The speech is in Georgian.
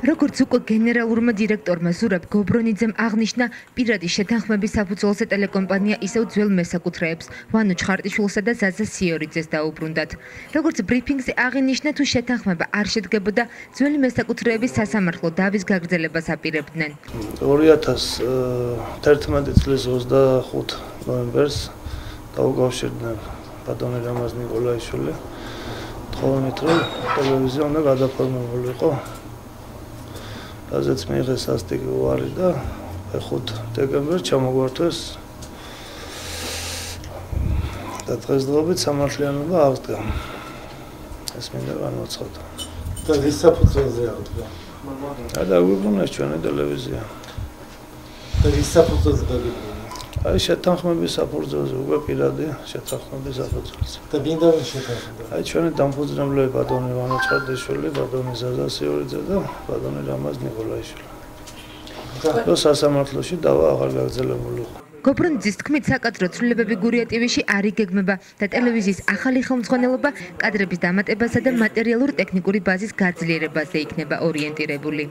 როგორც უკვე გენერალურმა დირექტორმა ზურაბ გობრონიძემ აღნიშნა, პირადი შეთანხმების საფუძველზე ტელეკომპანია ისევ ძველ მესაკუთრეებს, ვანო ჩხარტიშვილსა და ზაზა სიორიძეს დაუბრუნდათ. Როგორც ბრიფინგზე აღინიშნა, თუ შეთანხმება არ შედგებოდა, ძველი მესაკუთრეების სასამართლო დავის გაგრძელებას აპირებდნენ. 2011 წლის 25 ნოემბერს დაუკავშირდნენ ბატონი რამაზ ნიკოლაიშვილი, თხოვნით, რომ ტელევიზია უნდა გადაფორმებულიყო. Azets მიიღეს სასტიკი უარი და 5 დეკემბერს ჩამოგვართვეს და დღესდღეობით სამართლიანობა აღდგა. ეს მინდა განვაცხადო. და ვის საფუძველზე აღდგა? დაგვიბრუნეს ჩვენი ტელევიზია. და ვის საფუძველზე დაგვიბრუნეს? აი შეთანხმების საფუძველზე, უკვე პირადი შეთანხმების საფუძველზე. და ვინ და ვინ შეთანხმდა? აი ჩვენი დამფუძნებლები ბატონი ვანო ჩხარტიშვილი, ბატონი ზაზა სიორიძე და ბატონი რამაზ ნიკოლაიშვილი. და სასამართლოში დავა აღარ გაგრძელებული იყო. გობრონიძის თქმით, საკადრო ცვლილებები გურიატივში არ იგეგმება და ტელევიზიის ახალი ხელმძღვანელობა კადრების დამატებასა და მატერიალურ-ტექნიკური ბაზის გაძლიერებაზე იქნება ორიენტირებული.